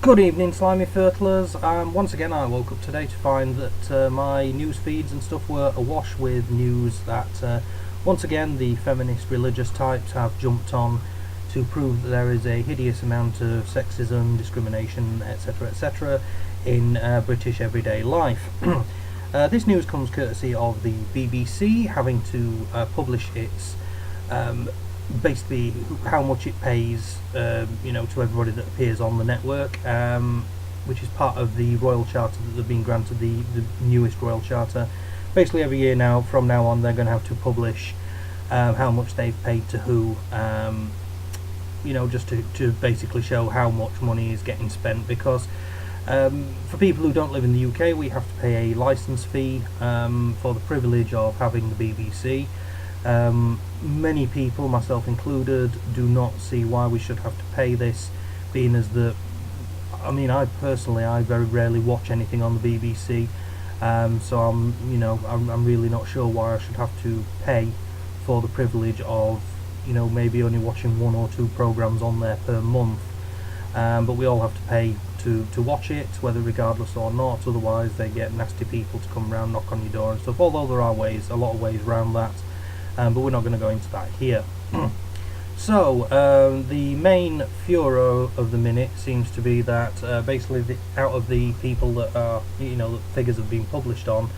Good evening, slimy fertilers. Once again, I woke up today to find that my news feeds and stuff were awash with news that once again the feminist religious types have jumped on to prove that there is a hideous amount of sexism, discrimination, etc., in British everyday life. This news comes courtesy of the BBC having to publish its basically how much it pays, to everybody that appears on the network, which is part of the royal charter that they've been granted, the newest royal charter. Basically, every year now, from now on, they're going to have to publish how much they've paid to who, just to basically show how much money is getting spent. Because for people who don't live in the UK, we have to pay a licence fee for the privilege of having the BBC. Many people, myself included, do not see why we should have to pay this, being as that, I personally, I very rarely watch anything on the BBC, so I'm really not sure why I should have to pay for the privilege of, maybe only watching one or two programmes on there per month, but we all have to pay to watch it, whether regardless or not. Otherwise they get nasty people to come round, knock on your door and stuff, although there are a lot of ways around that. But we're not going to go into that here. So the main furor of the minute seems to be that basically out of the people that are, the figures have been published on,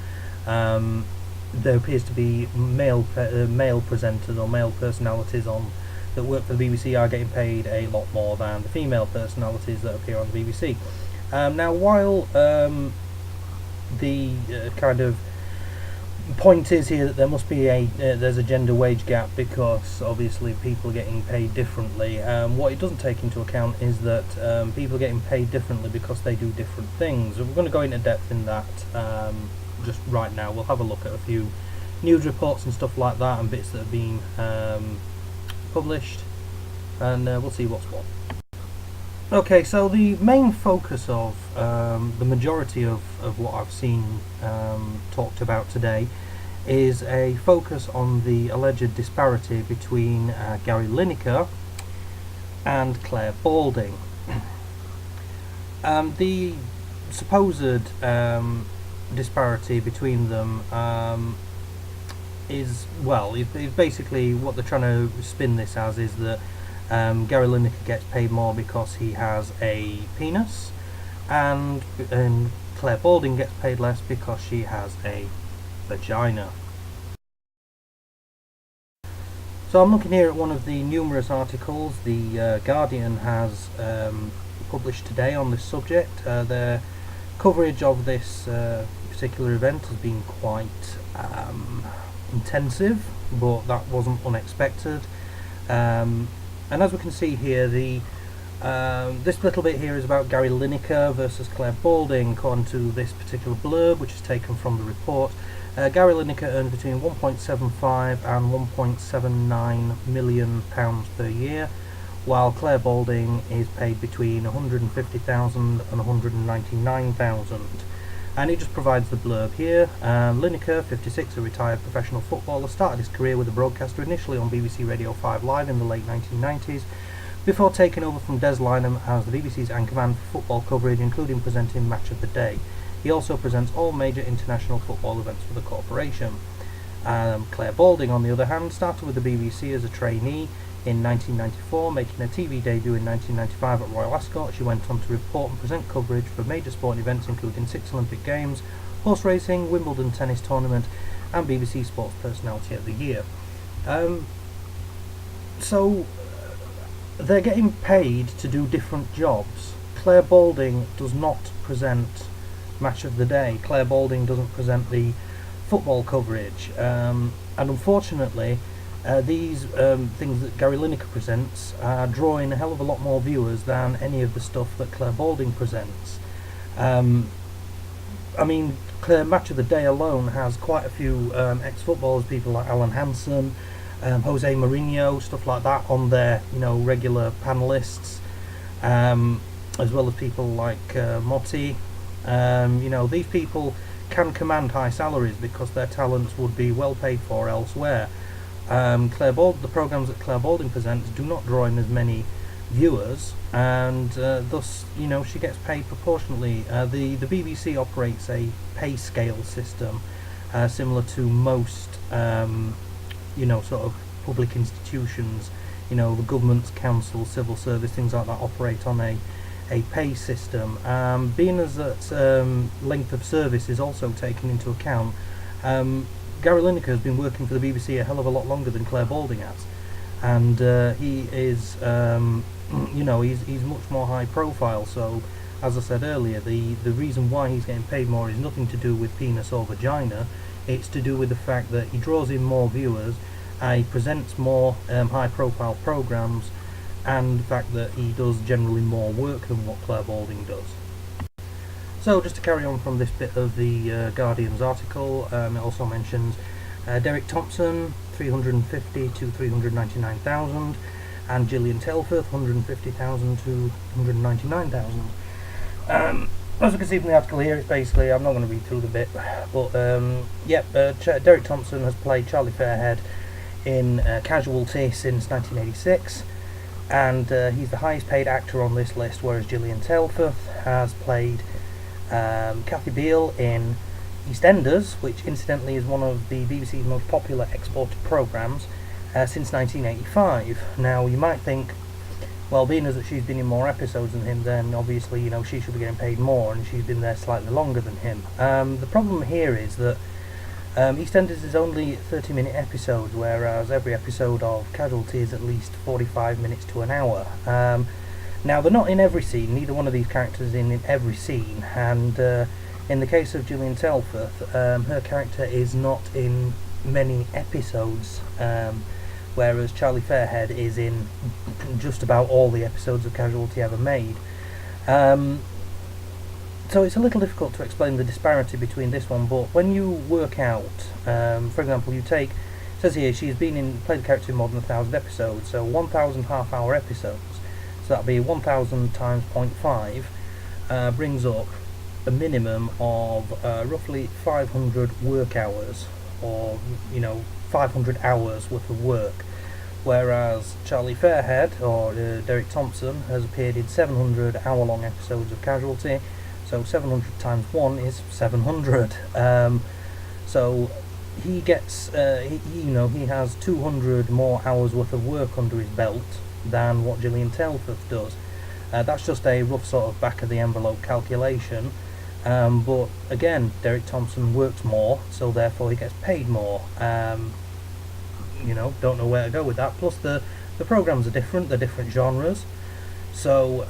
there appears to be male presenters or male personalities on that work for the BBC are getting paid a lot more than the female personalities that appear on the BBC. Now, while the kind of point is here that there must be there's a gender wage gap, because obviously people are getting paid differently. What it doesn't take into account is that people are getting paid differently because they do different things. We're going to go into depth in that just right now. We'll have a look at a few news reports and stuff like that, and bits that have been published, and we'll see what's what. Okay, so the main focus of the majority of what I've seen talked about today is a focus on the alleged disparity between Gary Lineker and Clare Balding. The supposed disparity between them is basically what they're trying to spin this as is that Gary Lineker gets paid more because he has a penis, and Clare Balding gets paid less because she has a vagina. So I'm looking here at one of the numerous articles the Guardian has published today on this subject. Their coverage of this particular event has been quite intensive, but that wasn't unexpected. And as we can see here, this little bit here is about Gary Lineker versus Clare Balding, according to this particular blurb, which is taken from the report. Gary Lineker earns between £1.75 and £1.79 million per year, while Clare Balding is paid between £150,000 and £199,000. And it just provides the blurb here. Lineker, 56, a retired professional footballer, started his career with a broadcaster initially on BBC Radio 5 Live in the late 1990s, before taking over from Des Lynam as the BBC's anchorman for football coverage, including presenting Match of the Day. He also presents all major international football events for the corporation. Clare Balding, on the other hand, started with the BBC as a trainee in 1994, making her TV debut in 1995 at Royal Ascot. She went on to report and present coverage for major sporting events including 6 Olympic Games, horse racing, Wimbledon tennis tournament, and BBC Sports Personality of the Year. So they're getting paid to do different jobs. Clare Balding does not present Match of the Day. Clare Balding doesn't present the football coverage, and unfortunately these things that Gary Lineker presents are drawing a hell of a lot more viewers than any of the stuff that Clare Balding presents. Clare Match of the Day alone has quite a few ex-footballers, people like Alan Hansen, Jose Mourinho, stuff like that on their regular panellists, as well as people like Motti. These people can command high salaries because their talents would be well paid for elsewhere. The programmes that Clare Balding presents do not draw in as many viewers, and thus, you know, she gets paid proportionately. The BBC operates a pay scale system similar to most, you know, sort of public institutions. You know, the government's council, civil service, things like that operate on a pay system. Being as that length of service is also taken into account, Gary Lineker has been working for the BBC a hell of a lot longer than Clare Balding has, and he is, you know, he's much more high profile. So, as I said earlier, the reason why he's getting paid more is nothing to do with penis or vagina. It's to do with the fact that he draws in more viewers, he presents more high profile programs, and the fact that he does generally more work than what Clare Balding does. So just to carry on from this bit of the Guardian's article, it also mentions Derek Thompson, 350 to 399,000, and Gillian Telforth, 150,000 to 199,000. As you can see from the article here, it's basically, I'm not going to read through the bit, but Derek Thompson has played Charlie Fairhead in Casualty since 1986, and he's the highest paid actor on this list, whereas Julianne Telforth has played Kathy Beale in EastEnders, which incidentally is one of the BBC's most popular exported programmes since 1985. Now you might think, well, being as that she's been in more episodes than him, then obviously, you know, she should be getting paid more, and she's been there slightly longer than him. The problem here is that EastEnders is only 30-minute episodes, whereas every episode of Casualty is at least 45 minutes to an hour. Now, they're not in every scene, neither one of these characters is in every scene, and in the case of Julianne Telforth, her character is not in many episodes, whereas Charlie Fairhead is in just about all the episodes of Casualty ever made. So it's a little difficult to explain the disparity between this one, but when you work out, for example, you take, it says here she's played the character in more than 1,000 episodes, so 1,000 half-hour episodes, so that'll be 1,000 times 0.5, brings up a minimum of roughly 500 work hours, or, you know, 500 hours worth of work, whereas Charlie Fairhead, or Derek Thompson, has appeared in 700 hour-long episodes of Casualty, so 700 times 1 is 700. So he gets, you know, he has 200 more hours worth of work under his belt than what Julianne Telforth does. That's just a rough sort of back-of-the-envelope calculation. But again, Derek Thompson works more, so therefore he gets paid more. You know, don't know where to go with that. Plus the programs are different, they're different genres, so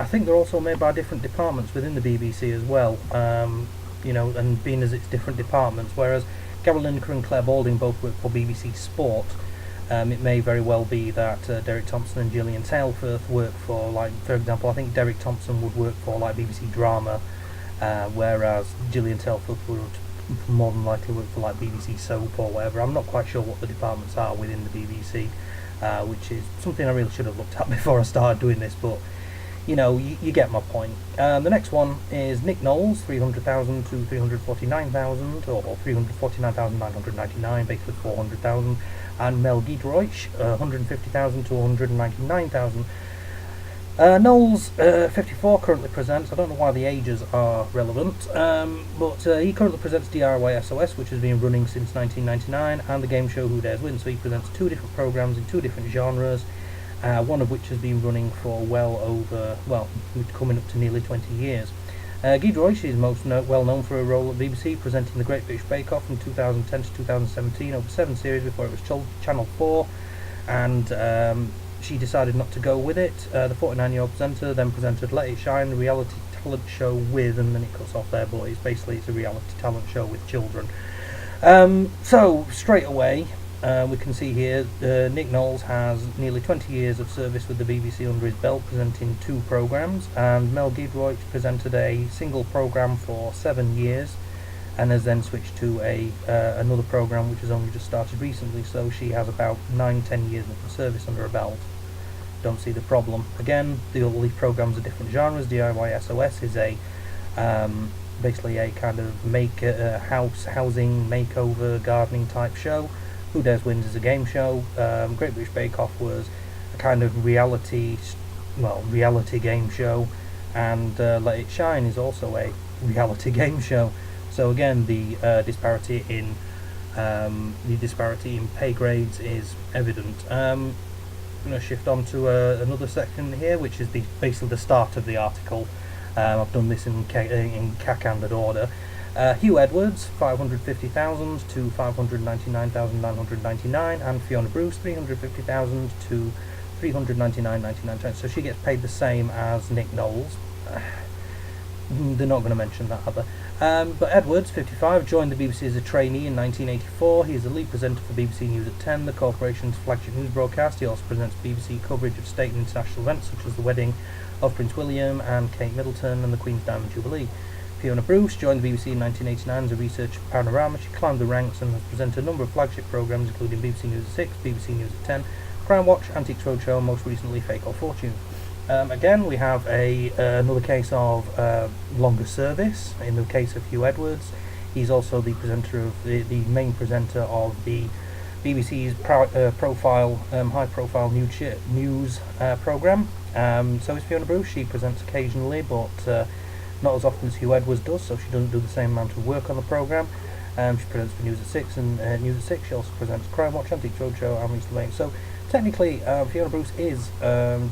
I think they're also made by different departments within the BBC as well. You know, and being as it's different departments, whereas Gary Lineker and Clare Balding both work for BBC Sport, it may very well be that Derek Thompson and Julianne Telforth work for, like, for example, I think Derek Thompson would work for, like, BBC Drama, whereas Julianne Telforth would more than likely work for, like, BBC Soap or whatever. I'm not quite sure what the departments are within the BBC, which is something I really should have looked at before I started doing this, but you know, you get my point. The next one is Nick Knowles, 300,000 to 349,000, or 349,999, basically 400,000, and Mel Giedroyc, 150,000 to 199,000. Knowles, 54, currently presents, I don't know why the ages are relevant, but he currently presents DIY SOS, which has been running since 1999, and the game show Who Dares Win, so he presents two different programmes in two different genres, one of which has been running for coming up to nearly 20 years. Giedroyc is most well known for a role at BBC, presenting the Great British Bake Off from 2010 to 2017 over 7 series before it was Channel 4, and she decided not to go with it. The 49-year-old presenter then presented Let It Shine, the reality talent show with, and then it cuts off there, but it's a reality talent show with children. So straight away, we can see here Nick Knowles has nearly 20 years of service with the BBC under his belt, presenting 2 programmes, and Mel Giedroyc presented a single programme for 7 years and has then switched to another programme which has only just started recently, so she has about 9-10 years of service under her belt. Don't see the problem. Again, all these programmes are different genres. DIY SOS is basically a kind of housing makeover gardening type show. Who Dares Wins is a game show. Great British Bake Off was a kind of reality game show, and Let It Shine is also a reality game show. So again, the disparity in pay grades is evident. I'm going to shift on to another section here, which is basically the start of the article. I've done this in cack-handed order. Hugh Edwards, 550,000 to 599,999, and Fiona Bruce, 350,000 to 399,999. So she gets paid the same as Nick Knowles. They're not going to mention that, are they? But Edwards, 55, joined the BBC as a trainee in 1984. He is the lead presenter for BBC News at 10, the corporation's flagship news broadcast. He also presents BBC coverage of state and international events such as the wedding of Prince William and Kate Middleton and the Queen's Diamond Jubilee. Fiona Bruce joined the BBC in 1989 as a research panorama. She climbed the ranks and has presented a number of flagship programmes including BBC News at 6, BBC News at 10, Crime Watch, Antiques Roadshow, and most recently Fake or Fortune. Again, we have another case of longer service. In the case of Hugh Edwards, he's also the presenter of the main presenter of the BBC's high-profile news programme. So is Fiona Bruce. She presents occasionally, but not as often as Hugh Edwards does, so she doesn't do the same amount of work on the programme. She presents for News at 6 and News at 6. She also presents Crime Watch, Antiques Roadshow, and Recently. So technically, Fiona Bruce is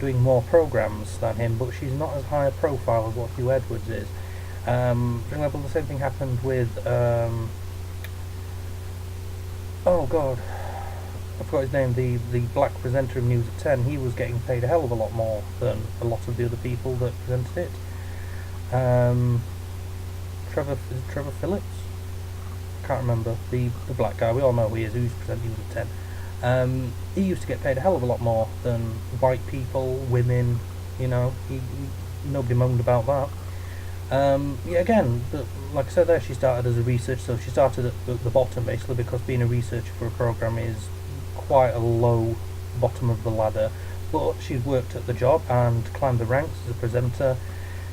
doing more programmes than him, but she's not as high a profile as what Hugh Edwards is. For example, the same thing happened with oh god, I forgot his name, the black presenter of News at 10. He was getting paid a hell of a lot more than a lot of the other people that presented it. Trevor Phillips? Can't remember, the black guy, we all know who he is, who's presenting News at 10. He used to get paid a hell of a lot more than white people, women, nobody moaned about that. Again, like I said there, she started as a researcher, so she started at the bottom basically, because being a researcher for a programme is quite a low bottom of the ladder, but she's worked at the job and climbed the ranks as a presenter.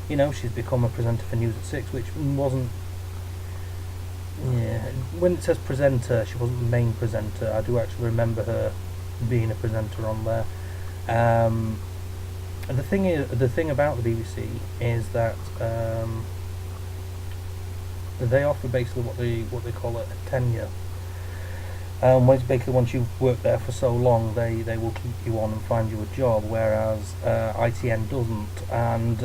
She's become a presenter for News at 6, which wasn't, when it says presenter, she wasn't the main presenter. I do actually remember her being a presenter on there. And the thing about the BBC is that they offer basically what they call a tenure. Basically, once you've worked there for so long, they will keep you on and find you a job, whereas ITN doesn't. And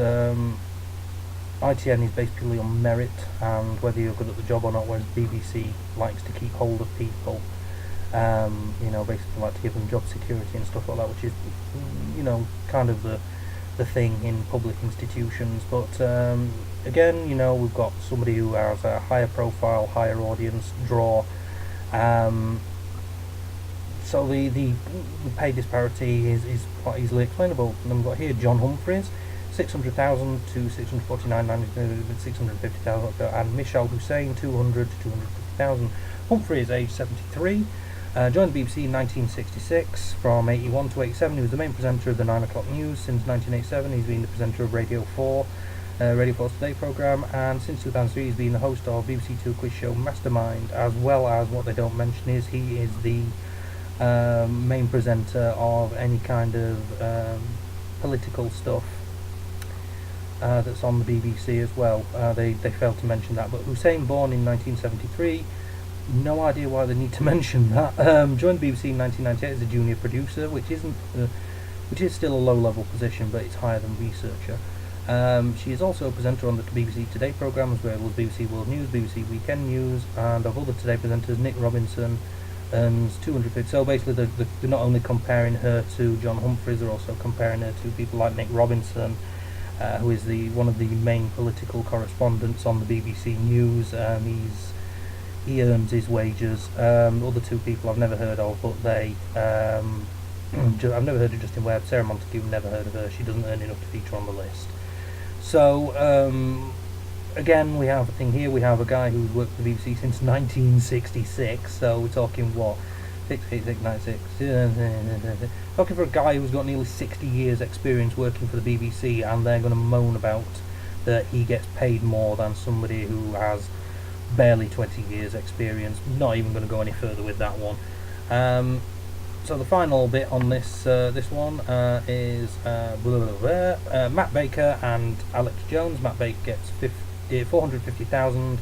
ITN is basically on merit and whether you're good at the job or not, whereas BBC likes to keep hold of people, basically like to give them job security and stuff like that, which is, kind of the thing in public institutions. But again, we've got somebody who has a higher profile, higher audience draw, so the pay disparity is quite easily explainable. And then we've got here John Humphreys, 600,000 to 650,000, and Michelle Hussein, 200 to 250,000. Humphrey is age 73, joined the BBC in 1966. From 81 to 87, he was the main presenter of the 9 o'clock news. Since 1987, he's been the presenter of Radio 4, Radio 4's Today programme, and since 2003, he's been the host of BBC Two quiz show Mastermind, as well as, what they don't mention is, he is the main presenter of any kind of political stuff that's on the BBC as well. They failed to mention that. But Hussein, born in 1973, no idea why they need to mention that. Joined the BBC in 1998 as a junior producer, which is still a low-level position, but it's higher than researcher. She is also a presenter on the BBC Today programme, as well as BBC World News, BBC Weekend News, and of other Today presenters, Nick Robinson earns 250. So basically, they're not only comparing her to John Humphreys, they're also comparing her to people like Nick Robinson, who is one of the main political correspondents on the BBC News. He earns his wages. Other two people I've never heard of, but I've never heard of Justin Webb. Sarah Montague, never heard of her. She doesn't earn enough to feature on the list. So again, we have a thing here. We have a guy who's worked for the BBC since 1966. So we're talking what? 68696. Looking for a guy who's got nearly 60 years experience working for the BBC, and they're going to moan about that he gets paid more than somebody who has barely 20 years experience. Not even going to go any further with that one. So the final bit on this this one is Matt Baker and Alex Jones. Matt Baker gets 450,000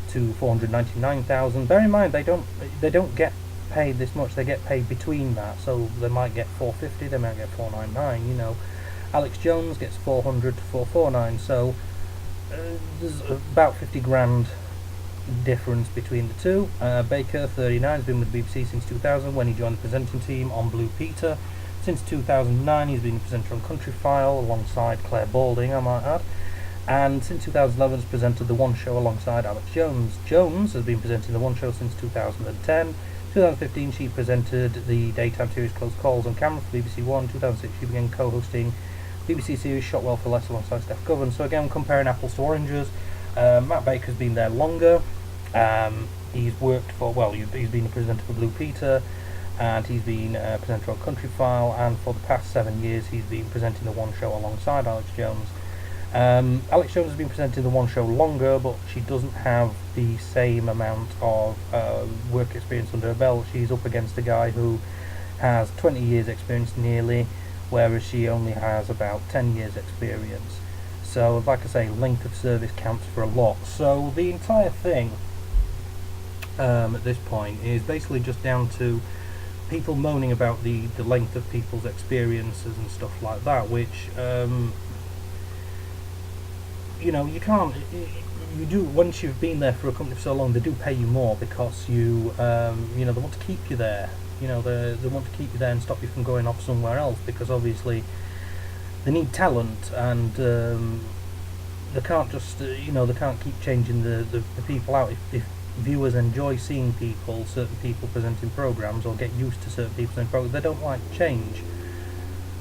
to 499,000. Bear in mind they don't get paid this much. They get paid between that, so they might get 450, they might get 499. You know, Alex Jones gets 400 to 449. So there's about 50 grand difference between the two. Baker, 39, has been with the BBC since 2000 when he joined the presenting team on Blue Peter. Since 2009 he's been a presenter on Country File alongside Clare Balding, I might add, and since 2011 has presented The One Show alongside Alex Jones. Jones has been presenting The One Show since 2010. 2015 she presented the daytime series Close Calls on Camera for BBC One. 2006 she began co-hosting BBC series Shot Well for Less alongside Steph Govan. So again, comparing apples to oranges. Matt Baker's been there longer. He's worked for, well, he's been a presenter for Blue Peter, and he's been a presenter on Country File, and for the past 7 years he's been presenting The One Show alongside Alex Jones. Alex Jones has been presenting The One Show longer, but she doesn't have the same amount of work experience under her belt. She's up against a guy who has 20 years experience nearly, whereas she only has about 10 years experience. So, like I say, length of service counts for a lot. So the entire thing at this point is basically just down to people moaning about the length of people's experiences and stuff like that, which you know, you can't, you do, once you've been there for a company for so long, they do pay you more because you you know, they want to keep you there. You know, they want to keep you there and stop you from going off somewhere else, because obviously they need talent, and they can't just you know, they can't keep changing the people out. If viewers enjoy seeing certain people presenting programs, or get used to certain people presenting programs, they don't like change.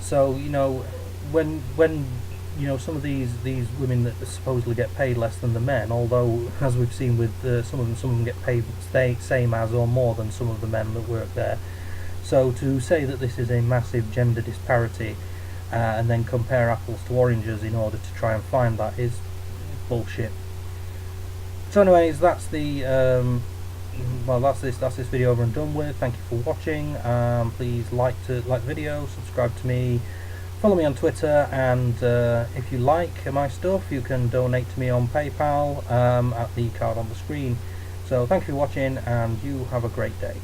So, you know, when you know, some of these women that supposedly get paid less than the men, although as we've seen with some of them get paid same as or more than some of the men that work there. So to say that this is a massive gender disparity and then compare apples to oranges in order to try and find that is bullshit. So anyways, that's the well, that's this video over and done with. Thank you for watching. Please like the video, subscribe to me, follow me on Twitter, and if you like my stuff, you can donate to me on PayPal at the card on the screen. So thank you for watching, and you have a great day.